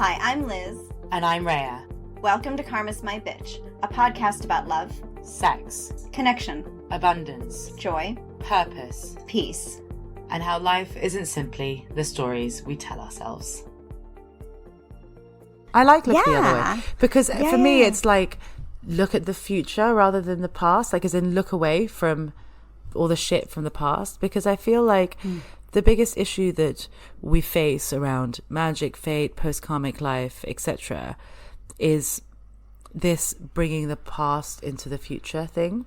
Hi, I'm Liz. And I'm Rhea. Welcome to Karma's My Bitch, a podcast about love, sex, connection, abundance, joy, purpose, peace, and how life isn't simply the stories we tell ourselves. I like look the other way because for me it's like look at the future rather than the past, like as in look away from all the shit from the past, because I feel like the biggest issue that we face around magic, fate, post-karmic life, etc. is this bringing the past into the future thing,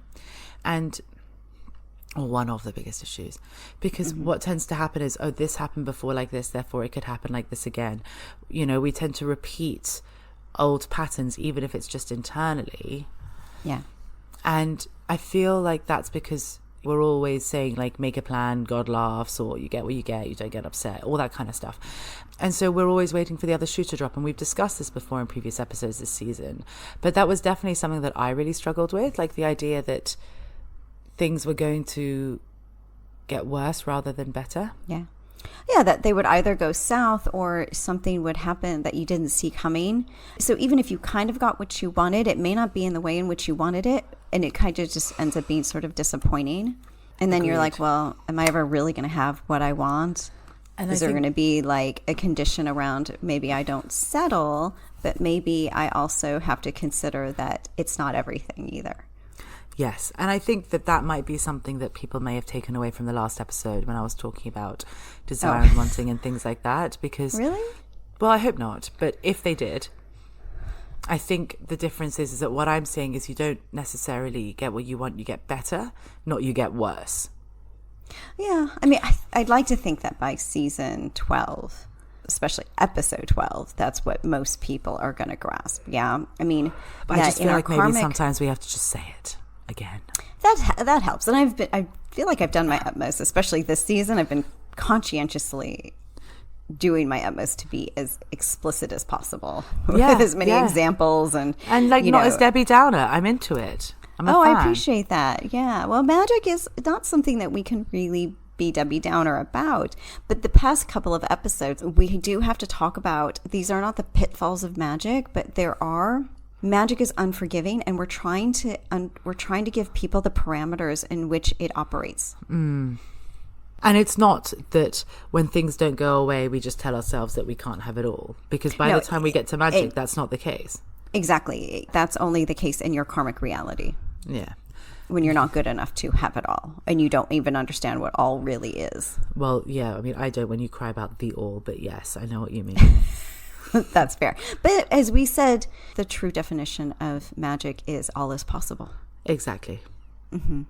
and one of the biggest issues, because what tends to happen is, oh, this happened before like this, therefore it could happen like this again. You know, we tend to repeat old patterns, even if it's just internally. Yeah. And I feel like that's because we're always saying, like, make a plan, God laughs, or you get what you get, you don't get upset, all that kind of stuff. And so we're always waiting for the other shoe to drop. And we've discussed this before in previous episodes this season. But that was definitely something that I really struggled with, like the idea that things were going to get worse rather than better. Yeah. Yeah, that they would either go south or something would happen that you didn't see coming. So even if you kind of got what you wanted, it may not be in the way in which you wanted it. And it kind of just ends up being sort of disappointing. And then you're like, well, am I ever really going to have what I want? And is there going to be like a condition around maybe I don't settle, but maybe I also have to consider that it's not everything either. Yes, and I think that that might be something that people may have taken away from the last episode when I was talking about desire and wanting and things like that. Because, really? Well, I hope not. But if they did, I think the difference is that what I'm saying is you don't necessarily get what you want, you get better, not you get worse. Yeah, I mean, I'd like to think that by season 12, especially episode 12, that's what most people are going to grasp. Yeah, I mean, but I just feel like maybe sometimes we have to just say it again. That helps, and I feel like I've done my utmost, especially this season. I've been conscientiously doing my utmost to be as explicit as possible with as many examples and like not as Debbie Downer. I'm into it. I'm a fan. I appreciate that. Yeah, well, magic is not something that we can really be Debbie Downer about, but the past couple of episodes we do have to talk about. These are not the pitfalls of magic, but there are. Magic is unforgiving, and we're trying to give people the parameters in which it operates. And it's not that when things don't go away, we just tell ourselves that we can't have it all, because by the time we get to magic, that's not the case. Exactly. That's only the case in your karmic reality. Yeah. When you're not good enough to have it all, and you don't even understand what all really is. Well, yeah. I mean, I don't when you cry about the all, but yes, I know what you mean. That's fair. But as we said, the true definition of magic is all is possible. Exactly. And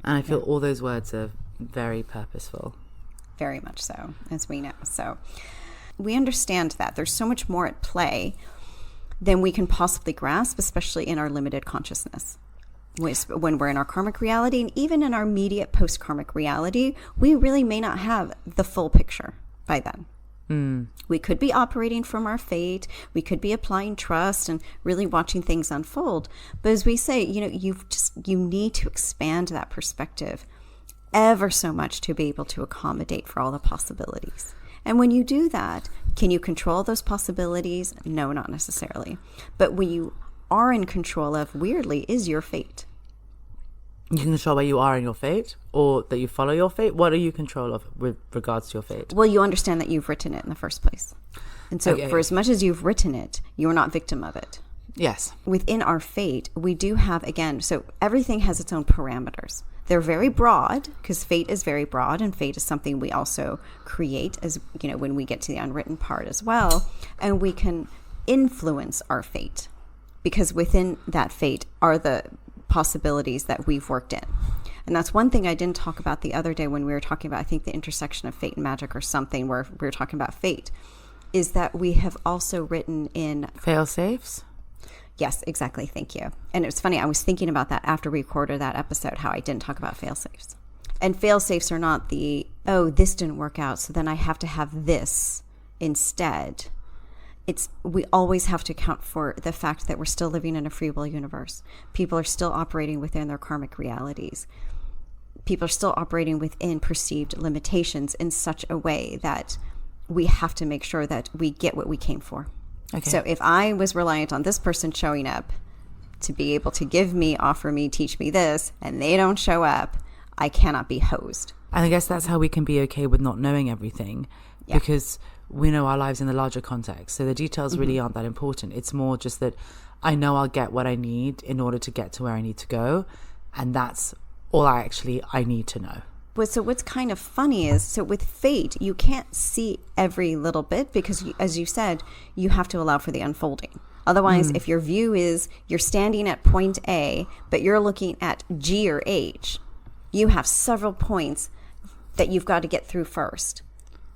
I feel all those words are very purposeful. Very much so, as we know. So we understand that there's so much more at play than we can possibly grasp, especially in our limited consciousness. When we're in our karmic reality, and even in our immediate post-karmic reality, we really may not have the full picture by then. We could be operating from our fate. We could be applying trust and really watching things unfold. But as we say, you need to expand that perspective ever so much to be able to accommodate for all the possibilities. And when you do that, can you control those possibilities? No, not necessarily. But when you are in control of, weirdly, is your fate. You can control where you are in your fate, or that you follow your fate. What are you in control of with regards to your fate? Well, you understand that you've written it in the first place. And so for as much as you've written it, you're not victim of it. Yes. Within our fate, we do have, again, so everything has its own parameters. They're very broad, because fate is very broad, and fate is something we also create, as when we get to the unwritten part as well. And we can influence our fate, because within that fate are the possibilities that we've worked in. And that's one thing I didn't talk about the other day when we were talking about, I think, the intersection of fate and magic, or something, where we were talking about fate, is that we have also written in fail-safes. Yes, exactly. Thank you. And it's funny, I was thinking about that after we recorded that episode, how I didn't talk about fail-safes. And fail-safes are not the, this didn't work out, so then I have to have this instead. We always have to account for the fact that we're still living in a free will universe. People are still operating within their karmic realities. People are still operating within perceived limitations in such a way that we have to make sure that we get what we came for. Okay. So if I was reliant on this person showing up to be able to give me, offer me, teach me this, and they don't show up, I cannot be hosed. And I guess that's how we can be okay with not knowing everything, because we know our lives in the larger context. So the details really aren't that important. It's more just that I know I'll get what I need in order to get to where I need to go. And that's all I need to know. But so what's kind of funny is, so with fate, you can't see every little bit because, as you said, you have to allow for the unfolding. Otherwise, if your view is you're standing at point A, but you're looking at G or H, you have several points that you've got to get through first.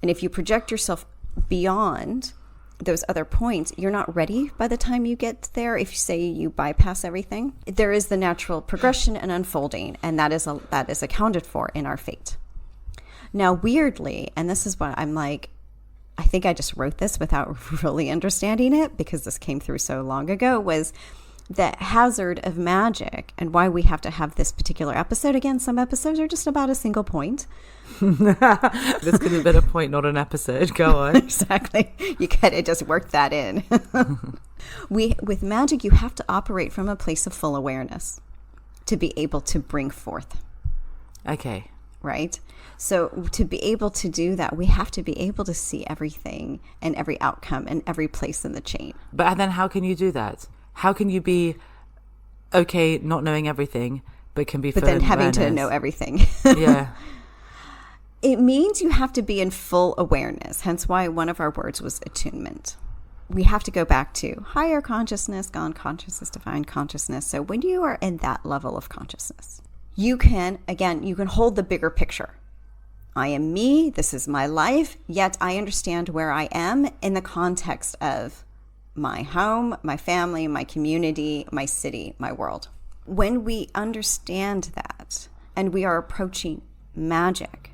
And if you project yourself beyond those other points, you're not ready by the time you get there. If you say you bypass everything, there is the natural progression and unfolding, and that is accounted for in our fate. Now, weirdly, and this is what I'm like, I think I just wrote this without really understanding it because this came through so long ago, was the hazard of magic and why we have to have this particular episode. Again, some episodes are just about a single point. This could have been a point, not an episode. Go on. Exactly. You could have just worked that in. With magic, you have to operate from a place of full awareness to be able to bring forth. Okay. Right? So to be able to do that, we have to be able to see everything and every outcome and every place in the chain. But then how can you do that? How can you be okay not knowing everything, but can be full then having awareness? To know everything? Yeah. It means you have to be in full awareness, hence why one of our words was attunement. We have to go back to higher consciousness, God consciousness, divine consciousness. So when you are in that level of consciousness, you can hold the bigger picture. I am me, this is my life, yet I understand where I am in the context of my home, my family, my community, my city, my world. When we understand that and we are approaching magic,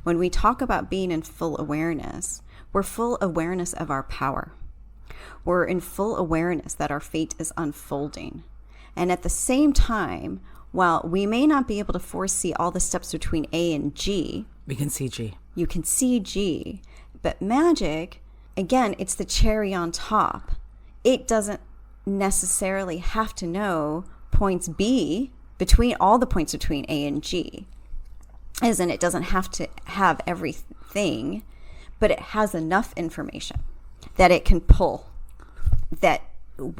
when we talk about being in full awareness, we're full awareness of our power. We're in full awareness that our fate is unfolding. And at the same time, while we may not be able to foresee all the steps between A and G, we can see G. You can see G. But magic, again, it's the cherry on top. It doesn't necessarily have to know points B between all the points between A and G. As in, it doesn't have to have everything, but it has enough information that it can pull, that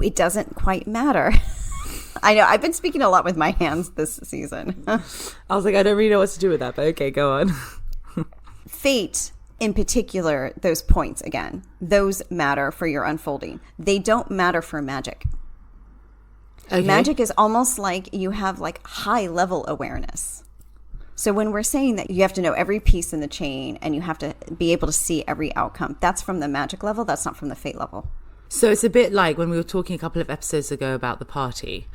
it doesn't quite matter. I know, I've been speaking a lot with my hands this season. I was like, I don't really know what to do with that, but okay, go on. Fate, in particular, those points, again, those matter for your unfolding. They don't matter for magic. Okay. Magic is almost like you have like high level awareness. So when we're saying that you have to know every piece in the chain and you have to be able to see every outcome, that's from the magic level, that's not from the fate level. So it's a bit like when we were talking a couple of episodes ago about the party.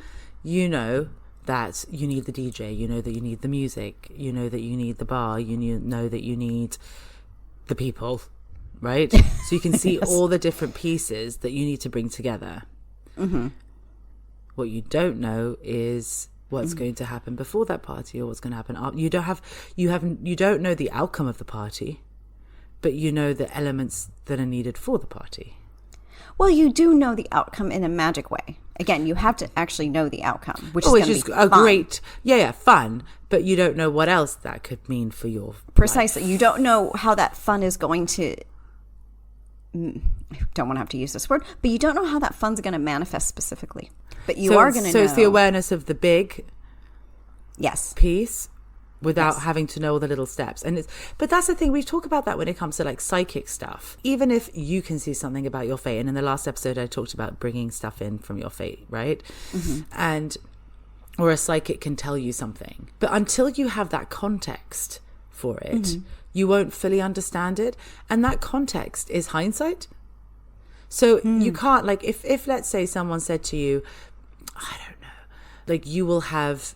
You know that you need the DJ, you know that you need the music, you know that you need the bar, you know that you need the people, right? So you can see yes. all the different pieces that you need to bring together. Mm-hmm. What you don't know is what's going to happen before that party or what's going to happen after. You don't know the outcome of the party, but you know the elements that are needed for the party. Well, you do know the outcome in a magic way. Again, you have to actually know the outcome, which is a great, fun, but you don't know what else that could mean for your precisely. life. You don't know how that fun is going to. I don't want to have to use this word, but you don't know how that fun's going to manifest specifically. But you are going to know. So it's the awareness of the big, yes, piece. Without having to know all the little steps. But that's the thing, we talk about that when it comes to like psychic stuff. Even if you can see something about your fate, and in the last episode I talked about bringing stuff in from your fate, right? Mm-hmm. Or a psychic can tell you something. But until you have that context for it, you won't fully understand it. And that context is hindsight. So you can't, like, if let's say someone said to you, I don't know, like you will have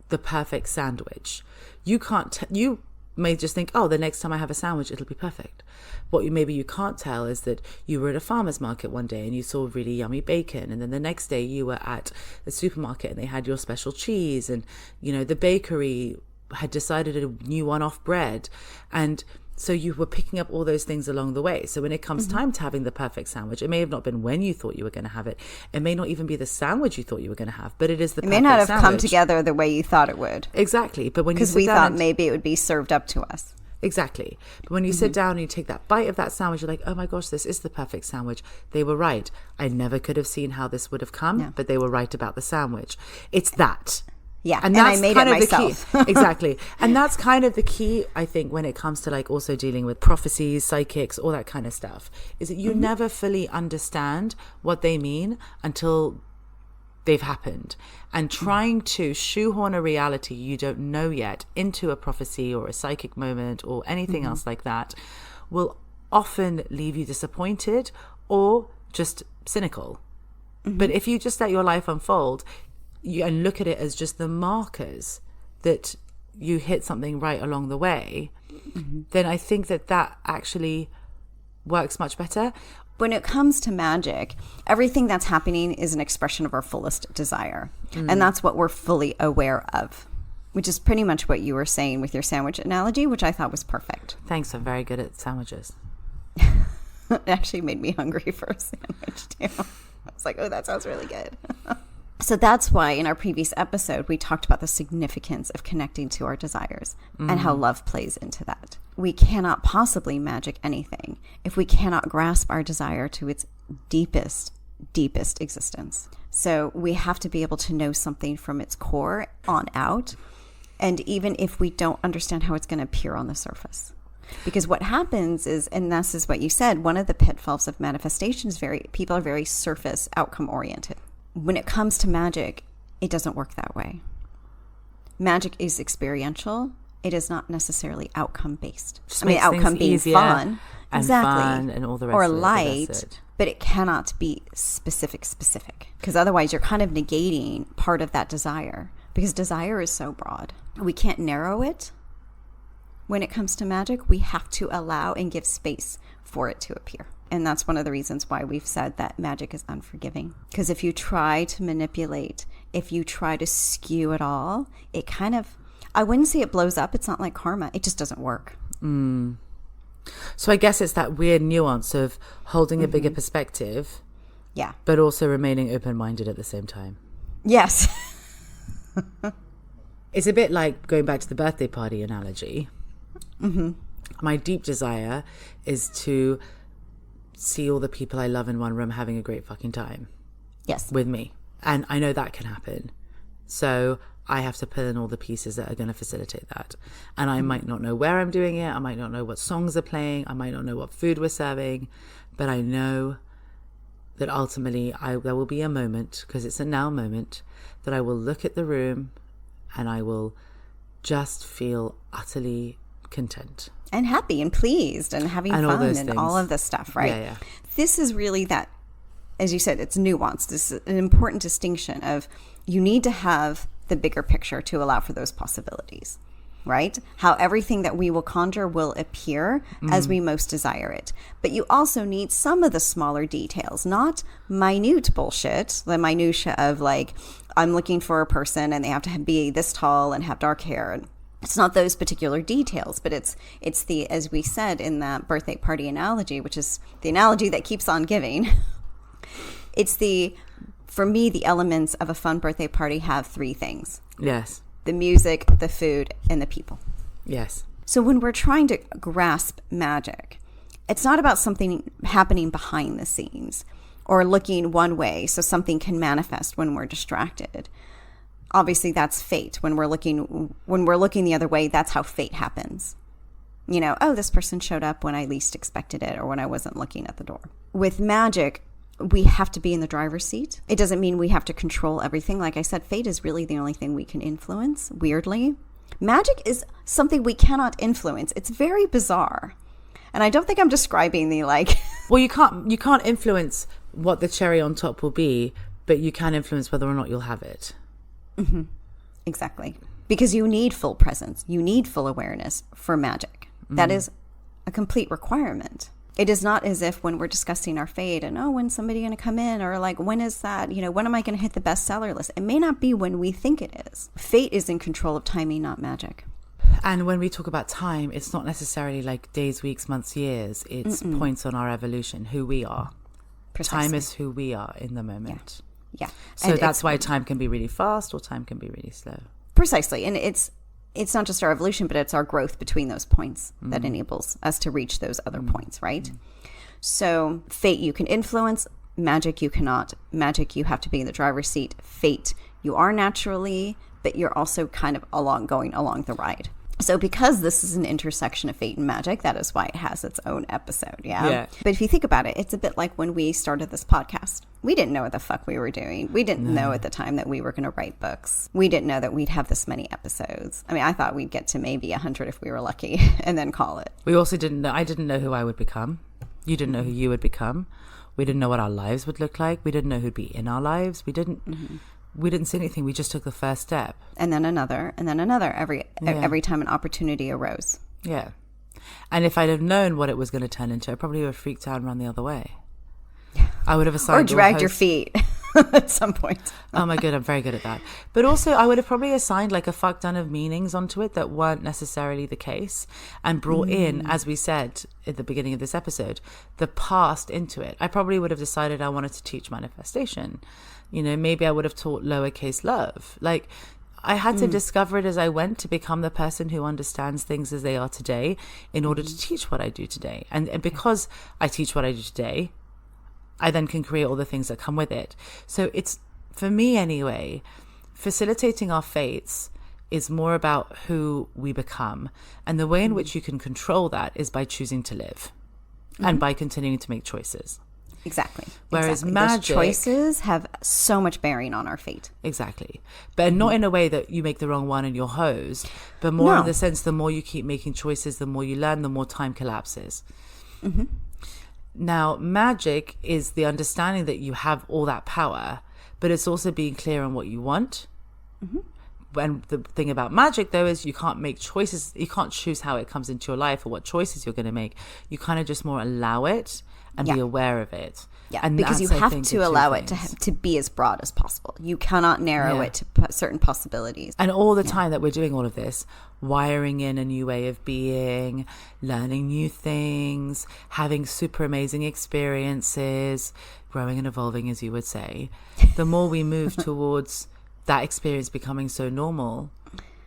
the perfect sandwich. You can't you may just think, oh, the next time I have a sandwich it'll be perfect. What maybe you can't tell is that you were at a farmer's market one day and you saw really yummy bacon, and then the next day you were at the supermarket and they had your special cheese, and you know the bakery had decided a new one-off bread, and So you were picking up all those things along the way. So when it comes time to having the perfect sandwich, it may have not been when you thought you were going to have it. It may not even be the sandwich you thought you were going to have, but it is the perfect sandwich. It may not have sandwich. come together the way you thought it would. Exactly. But when you sit because we down thought and- maybe it would be served up to us. Exactly. But when you sit down and you take that bite of that sandwich, you're like, oh my gosh, this is the perfect sandwich. They were right. I never could have seen how this would have come, but they were right about the sandwich. It's that. Yeah, and I made it myself. The key. Exactly. And that's kind of the key, I think, when it comes to like also dealing with prophecies, psychics, all that kind of stuff, is that you never fully understand what they mean until they've happened. And trying to shoehorn a reality you don't know yet into a prophecy or a psychic moment or anything else like that will often leave you disappointed or just cynical. But if you just let your life unfold, and look at it as just the markers that you hit something right along the way, then I think that actually works much better. When it comes to magic, everything that's happening is an expression of our fullest desire. And that's what we're fully aware of, which is pretty much what you were saying with your sandwich analogy, which I thought was perfect. Thanks, I'm very good at sandwiches. It actually made me hungry for a sandwich, too. I was like, oh, that sounds really good. So that's why in our previous episode, we talked about the significance of connecting to our desires and how love plays into that. We cannot possibly magic anything if we cannot grasp our desire to its deepest existence. So we have to be able to know something from its core on out. And even if we don't understand how it's going to appear on the surface. Because what happens is, and this is what you said, one of the pitfalls of manifestation is people are very surface outcome oriented. When it comes to magic, it doesn't work that way. Magic is experiential. It is not necessarily outcome based. Just I mean, makes outcome things being easier fun, and exactly, fun and all the rest or of it, but light, that's it. but it cannot be specific. Because otherwise, you're kind of negating part of that desire. Because desire is so broad, we can't narrow it. When it comes to magic, we have to allow and give space for it to appear. And that's one of the reasons why we've said that magic is unforgiving. Because if you try to manipulate, if you try to skew it all, it kind of, I wouldn't say it blows up. It's not like karma. It just doesn't work. So I guess it's that weird nuance of holding a bigger perspective, Yeah. but also remaining open-minded at the same time. Yes. It's a bit like going back to the birthday party analogy. My deep desire is to see all the people I love in one room having a great fucking time Yes. with me. And I know that can happen. So I have to put in all the pieces that are going to facilitate that. And I might not know where I'm doing it. I might not know what songs are playing. I might not know what food we're serving. But I know that ultimately there will be a moment, because it's a now moment, that I will look at the room and I will just feel utterly content. And happy and pleased and having And all fun those and things. all of this stuff, right? Yeah. This is really that, as you said, it's nuanced. This is an important distinction of you need to have the bigger picture to allow for those possibilities, right? How everything that we will conjure will appear as we most desire it. But you also need some of the smaller details, not minute bullshit, the minutia of like, I'm looking for a person and they have to be this tall and have dark hair. And it's not those particular details, but it's the, as we said in that birthday party analogy, which is the analogy that keeps on giving. It's for me, the elements of a fun birthday party have three things: Yes. the music, the food, and the people. Yes. So when we're trying to grasp magic, it's not about something happening behind the scenes or looking one way so something can manifest when we're distracted. Obviously, that's fate. When we're looking the other way, that's how fate happens. You know, oh, this person showed up when I least expected it or when I wasn't looking at the door. With magic, we have to be in the driver's seat. It doesn't mean we have to control everything. Like I said, fate is really the only thing we can influence, weirdly. Magic is something we cannot influence. It's very bizarre. And I don't think I'm describing the like... Well, you can't influence what the cherry on top will be, but you can influence whether or not you'll have it. Mm-hmm. Exactly. Because you need full presence. You need full awareness for magic. That is a complete requirement. It is not as if when we're discussing our fate and, oh, when's somebody going to come in? Or like, when is that? You know, when am I going to hit the bestseller list? It may not be when we think it is. Fate is in control of timing, not magic. And when we talk about time, it's not necessarily like days, weeks, months, years. It's points on our evolution, who we are. Precisely. Time is who we are in the moment. Yeah. So And that's why time can be really fast or time can be really slow. Precisely. And it's not just our evolution, but it's our growth between those points that enables us to reach those other points, right? So fate you can influence, magic you cannot. Magic you have to be in the driver's seat. Fate you are naturally, but you're also kind of going along the ride. So because this is an intersection of fate and magic, that is why it has its own episode, yeah? But if you think about it, it's a bit like when we started this podcast. We didn't know what the fuck we were doing. We didn't know at the time that we were going to write books. We didn't know that we'd have this many episodes. I mean, I thought we'd get to maybe 100 if we were lucky and then call it. We also didn't know, I didn't know who I would become. You didn't know who you would become. We didn't know what our lives would look like. We didn't know who'd be in our lives. We didn't see anything. We just took the first step. And then another, every time an opportunity arose. Yeah. And if I'd have known what it was going to turn into, I probably would have freaked out and run the other way. I would have assigned... Or dragged your feet at some point. Oh my God, I'm very good at that. But also, I would have probably assigned like a fuck ton of meanings onto it that weren't necessarily the case and brought in, as we said at the beginning of this episode, the past into it. I probably would have decided I wanted to teach manifestation. You know, maybe I would have taught lowercase love. Like, I had to discover it as I went to become the person who understands things as they are today in order to teach what I do today. And because I teach what I do today, I then can create all the things that come with it. So it's, for me anyway, facilitating our fates is more about who we become. And the way in which you can control that is by choosing to live and by continuing to make choices. Exactly. Whereas Those magic... choices have so much bearing on our fate. Exactly. But not in a way that you make the wrong one and you're hosed, but more in the sense the more you keep making choices, the more you learn, the more time collapses. Now, magic is the understanding that you have all that power, but it's also being clear on what you want. And the thing about magic, though, is you can't make choices. You can't choose how it comes into your life or what choices you're going to make. You kind of just more allow it and be aware of it. Yeah, and because you have to allow it to be as broad as possible. You cannot narrow it to certain possibilities. And all the time that we're doing all of this, wiring in a new way of being, learning new things, having super amazing experiences, growing and evolving, as you would say, the more we move towards that experience becoming so normal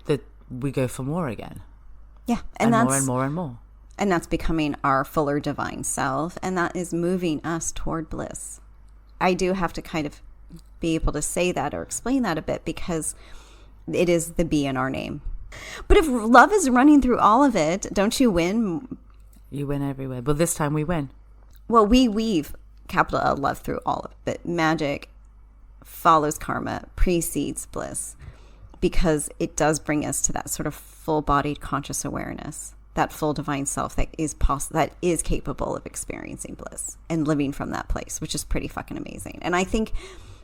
that we go for more again. Yeah, and that's more and more and more. And that's becoming our fuller divine self. And that is moving us toward bliss. I do have to kind of be able to say that or explain that a bit because it is the B in our name. But if love is running through all of it, don't you win? You win everywhere. But this time we win. Well, we weave capital L love through all of it. But magic follows karma, precedes bliss, because it does bring us to that sort of full-bodied conscious awareness. That full divine self that is capable of experiencing bliss and living from that place, which is pretty fucking amazing. And I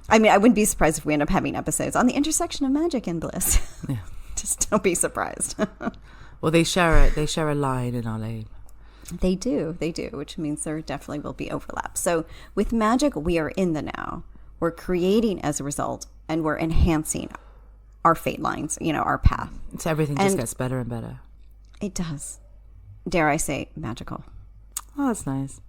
wouldn't be surprised if we end up having episodes on the intersection of magic and bliss. Yeah. Just don't be surprised. Well, they share a line in our name. They do, which means there definitely will be overlap. So with magic, we are in the now. We're creating as a result, and we're enhancing our fate lines, our path. So everything just gets better and better. It does. Dare I say, magical. Oh, that's nice.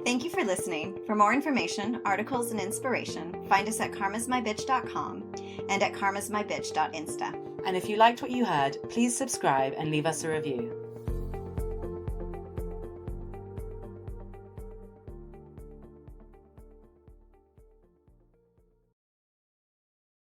Thank you for listening. For more information, articles, and inspiration, find us at karmasmybitch.com and at karmasmybitch.insta. And if you liked what you heard, please subscribe and leave us a review.